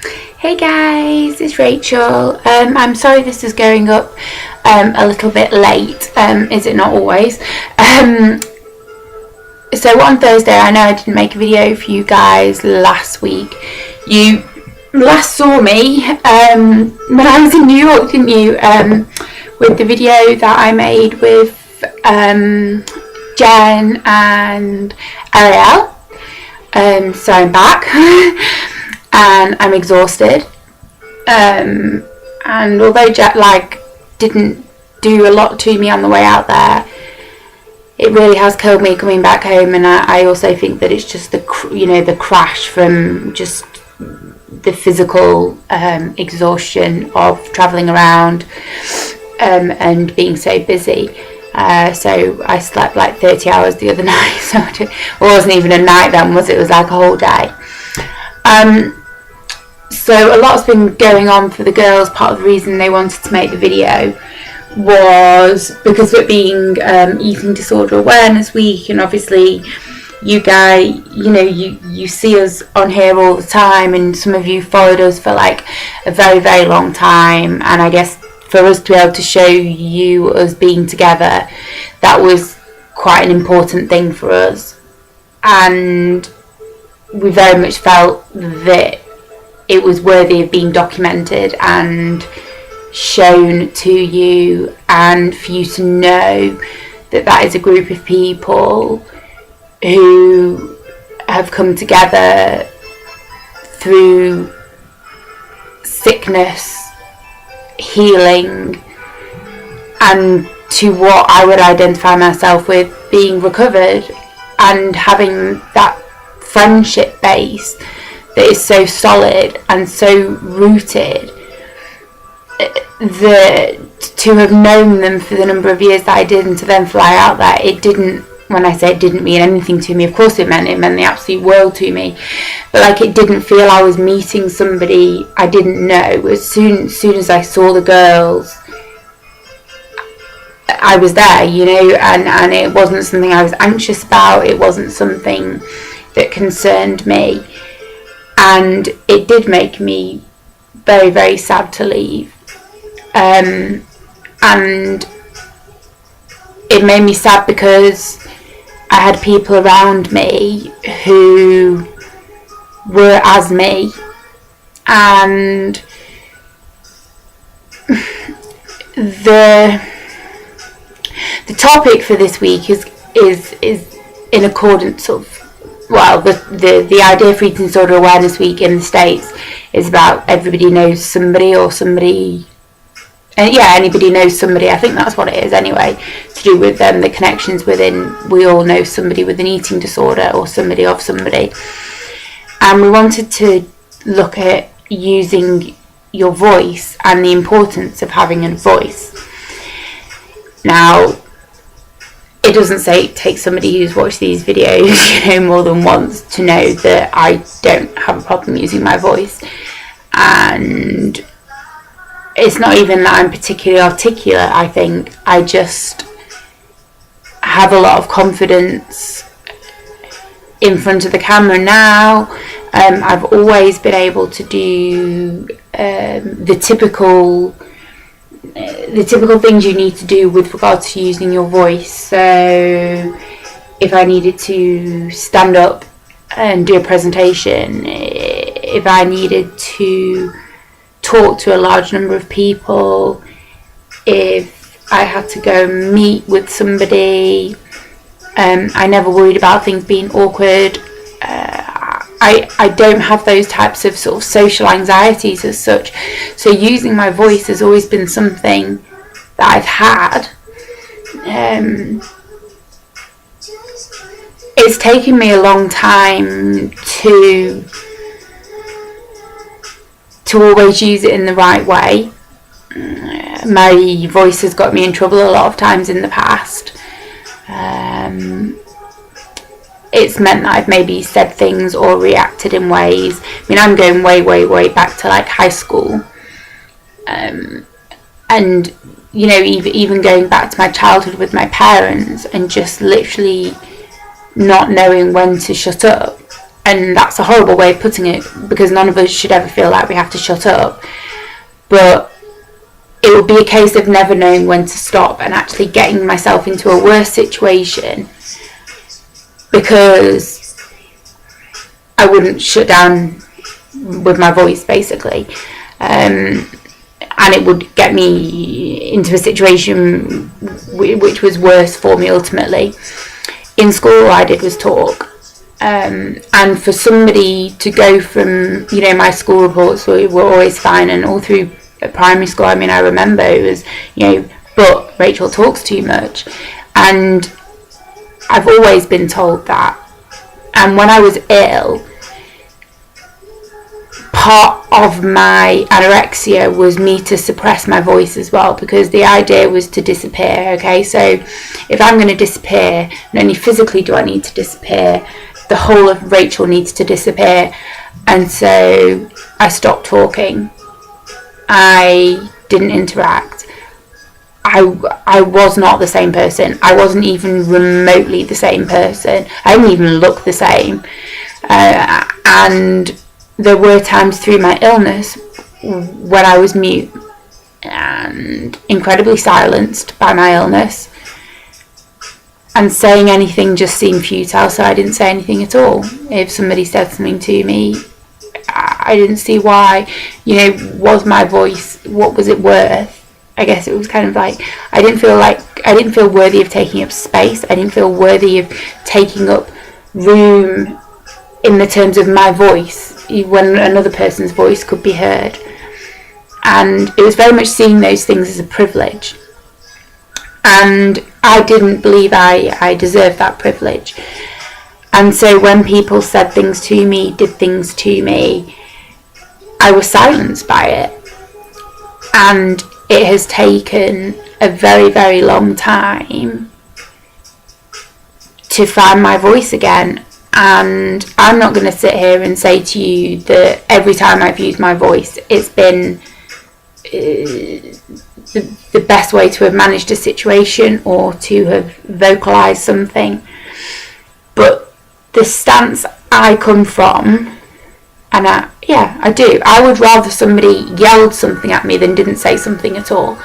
Hey guys, it's Rachel. I'm sorry this is going up a little bit late, is it not always? So on Thursday, I know I didn't make a video for you guys last week. You last saw me when I was in New York, didn't you? With the video that I made with Jen and Ariel. So I'm back. And I'm exhausted, and although jet lag didn't do a lot to me on the way out there, it really has killed me coming back home. And I also think that it's just the crash from just the physical exhaustion of travelling around and being so busy. So I slept like 30 hours the other night, so it wasn't even a night then, was it? It was like a whole day. So a lot's been going on for the girls. Part of the reason they wanted to make the video was because of it being Eating Disorder Awareness Week, and obviously you guys, you see us on here all the time, and some of you followed us for like a very, very long time, and I guess for us to be able to show you us being together, that was quite an important thing for us, and we very much felt that it was worthy of being documented and shown to you, and for you to know that that is a group of people who have come together through sickness, healing, and to what I would identify myself with being recovered, and having that friendship base that is so solid and so rooted, that to have known them for the number of years that I did, and to then fly out there, it didn't, when I say it didn't mean anything to me, of course it meant the absolute world to me, but like it didn't feel I was meeting somebody I didn't know. As soon as I saw the girls, I was there, and it wasn't something I was anxious about, it wasn't something that concerned me, and it did make me very, very sad to leave, and it made me sad because I had people around me who were as me, and the topic for this week is in accordance of, well, the idea for Eating Disorder Awareness Week in the States is about everybody knows somebody, or somebody, anybody knows somebody. I think that's what it is anyway, to do with the connections within, we all know somebody with an eating disorder or somebody of somebody. And we wanted to look at using your voice and the importance of having a voice. Now, it doesn't say it takes somebody who's watched these videos, more than once to know that I don't have a problem using my voice. And it's not even that I'm particularly articulate. I think I just have a lot of confidence in front of the camera now. I've always been able to do the typical things you need to do with regards to using your voice. So if I needed to stand up and do a presentation, if I needed to talk to a large number of people, if I had to go meet with somebody, I never worried about things being awkward. I don't have those types of sort of social anxieties as such. So using my voice has always been something that I've had. It's taken me a long time to always use it in the right way. My voice has got me in trouble a lot of times in the past. It's meant that I've maybe said things or reacted in ways. I mean, I'm going way, way, way back to like high school. And, even going back to my childhood with my parents, and just literally not knowing when to shut up And that's a horrible way of putting it, because none of us should ever feel like we have to shut up. But it would be a case of never knowing when to stop and actually getting myself into a worse situation because I wouldn't shut down with my voice, basically. And it would get me into a situation which was worse for me ultimately. In school, all I did was talk. And for somebody to go from, you know, my school reports were always fine, and all through primary school, I mean, I remember it was, you know, but Rachel talks too much. And I've always been told that. And when I was ill, part of my anorexia was me to suppress my voice as well, because the idea was to disappear. Okay, so if I'm going to disappear, not only physically do I need to disappear, the whole of Rachel needs to disappear. And so I stopped talking. I didn't interact. I was not the same person. I wasn't even remotely the same person. I didn't even look the same. And there were times through my illness when I was mute and incredibly silenced by my illness, and saying anything just seemed futile, so I didn't say anything at all. If somebody said something to me, I didn't see why. You know, was my voice, what was it worth? I guess it was kind of like, I didn't feel worthy of taking up space. I didn't feel worthy of taking up room in the terms of my voice when another person's voice could be heard. And it was very much seeing those things as a privilege. And I didn't believe I deserved that privilege. And so when people said things to me, did things to me, I was silenced by it. And it has taken a very, very long time to find my voice again. And I'm not going to sit here and say to you that every time I've used my voice, it's been the best way to have managed a situation or to have vocalised something. But the stance I come from, and I do. I would rather somebody yelled something at me than didn't say something at all.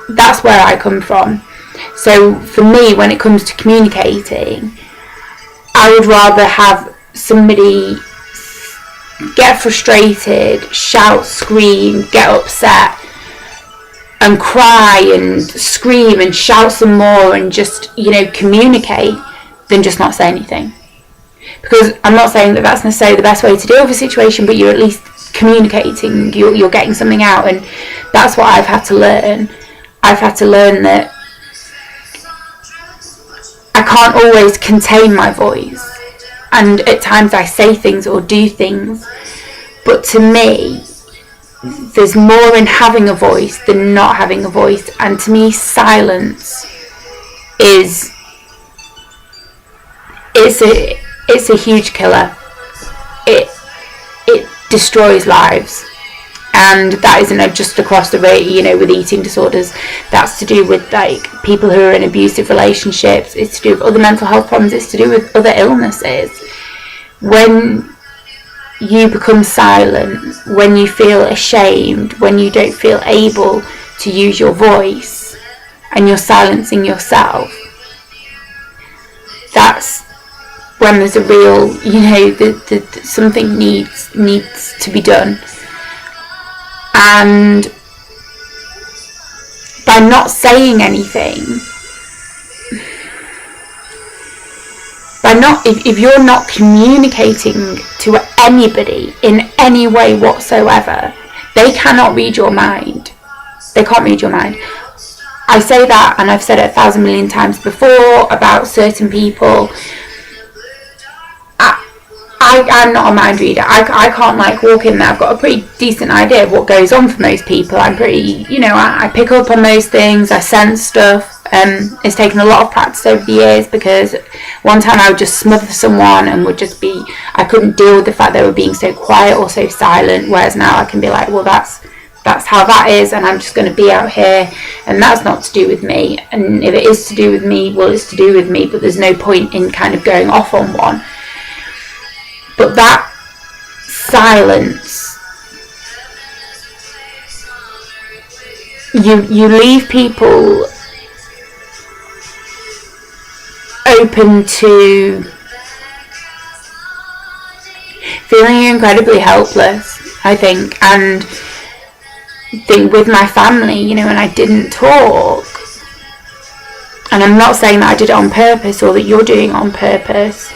That's where I come from. So for me, when it comes to communicating, I would rather have somebody get frustrated, shout, scream, get upset, and cry and scream and shout some more and just, you know, communicate, than just not say anything. Because I'm not saying that that's necessarily the best way to deal with a situation, but you're at least communicating, you're getting something out. And that's what I've had to learn. I've had to learn that I can't always contain my voice, and at times I say things or do things, but to me there's more in having a voice than not having a voice. And to me, silence is it's a huge killer. It destroys lives. And that isn't just across the rate, you know, with eating disorders. That's to do with, like, people who are in abusive relationships. It's to do with other mental health problems. It's to do with other illnesses. When you become silent, when you feel ashamed, when you don't feel able to use your voice, and you're silencing yourself, that's when there's a real, you know, something needs to be done. And by not saying anything, if you're not communicating to anybody in any way whatsoever, they cannot read your mind. They can't read your mind. I say that, and I've said it 1,000 million times before about certain people. I'm not a mind reader. I can't, like, walk in there. I've got a pretty decent idea of what goes on for most people. I'm pretty, you know, I pick up on those things. I sense stuff. It's taken a lot of practice over the years, because one time I would just smother someone and would just be, I couldn't deal with the fact they were being so quiet or so silent, whereas now I can be like, well, that's how that is, and I'm just going to be out here, and that's not to do with me. And if it is to do with me, well, it's to do with me, but there's no point in kind of going off on one. But that silence, you leave people open to feeling incredibly helpless, I think. And think with my family, you know, when I didn't talk, and I'm not saying that I did it on purpose or that you're doing it on purpose,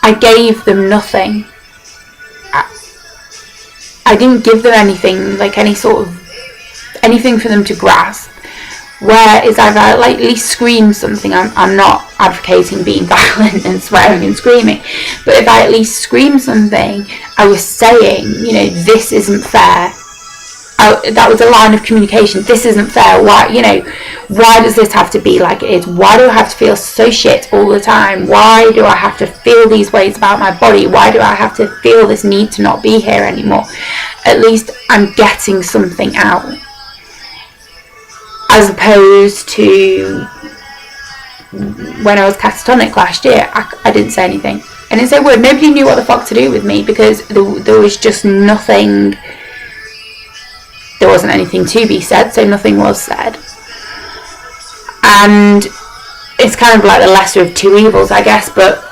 I gave them nothing. I didn't give them anything, like any sort of anything for them to grasp. Whereas if I at least scream something, I'm not advocating being violent and swearing and screaming, but if I at least scream something, I was saying, you know, this isn't fair. That was a line of communication. This isn't fair. Why, you know, why does this have to be like it is? Why do I have to feel so shit all the time? Why do I have to feel these ways about my body? Why do I have to feel this need to not be here anymore? At least I'm getting something out. As opposed to when I was catatonic last year, I didn't say anything. I didn't say a word. Nobody knew what the fuck to do with me because there was just nothing. There wasn't anything to be said, so nothing was said. And it's kind of like the lesser of two evils, I guess, but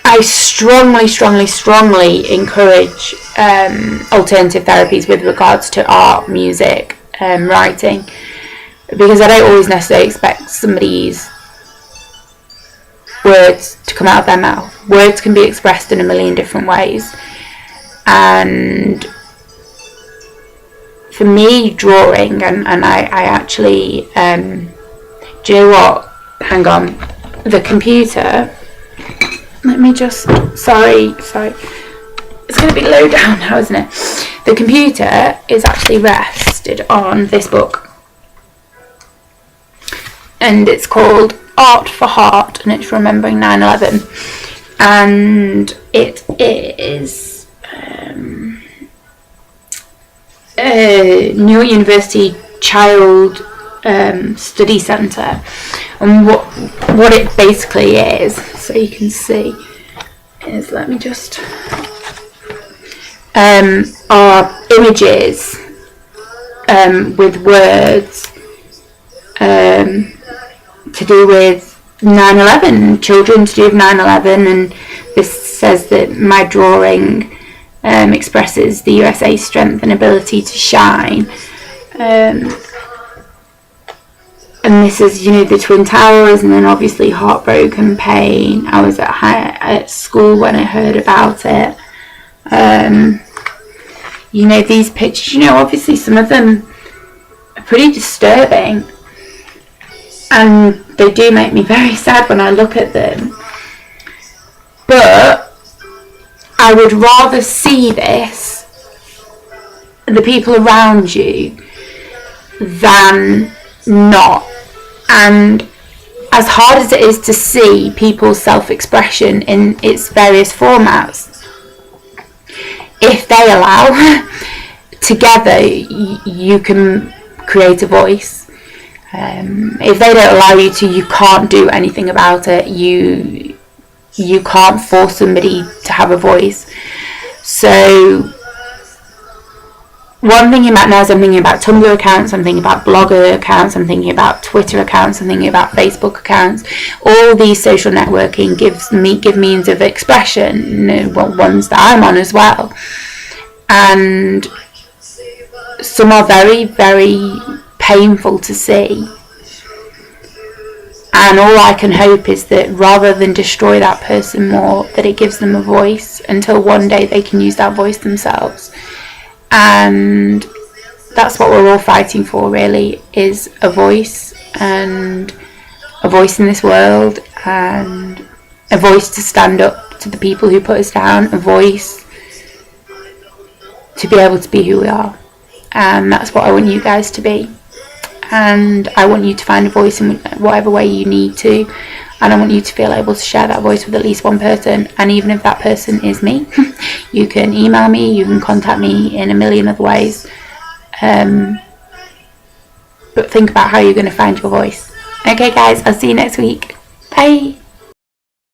I strongly, strongly, strongly encourage alternative therapies with regards to art, music, writing, because I don't always necessarily expect somebody's words to come out of their mouth. Words can be expressed in a million different ways, and for me, drawing, and I actually, do you know what? Hang on. The computer, let me just, sorry. It's going to be low down now, isn't it? The computer is actually rested on this book. And it's called Art for Heart, and it's remembering 9/11. And it is New York University Child Study Centre, and what it basically is, so you can see, is, let me just, are images with words to do with 9/11, children to do with 9/11, and this says that my drawing expresses the USA's strength and ability to shine. And this is, you know, the Twin Towers, and then obviously Heartbroken Pain. I was at school when I heard about it. You know, these pictures, you know, obviously some of them are pretty disturbing, and they do make me very sad when I look at them. But I would rather see this, the people around you, than not. And as hard as it is to see people's self-expression in its various formats, if they allow, together you can create a voice. If they don't allow you to, you can't do anything about it. You can't force somebody to have a voice. So what I'm thinking about now is I'm thinking about Tumblr accounts, I'm thinking about blogger accounts, I'm thinking about Twitter accounts, I'm thinking about Facebook accounts. All these social networking give means of expression, you know, ones that I'm on as well. And some are very, very painful to see. And all I can hope is that rather than destroy that person more, that it gives them a voice until one day they can use that voice themselves. And that's what we're all fighting for, really, is a voice, and a voice in this world, and a voice to stand up to the people who put us down, a voice to be able to be who we are. And that's what I want you guys to be. And I want you to find a voice in whatever way you need to, and I want you to feel able to share that voice with at least one person. And even if that person is me, you can email me, you can contact me in a million other ways, but think about how you're going to find your voice. Okay guys, I'll see you next week. Bye.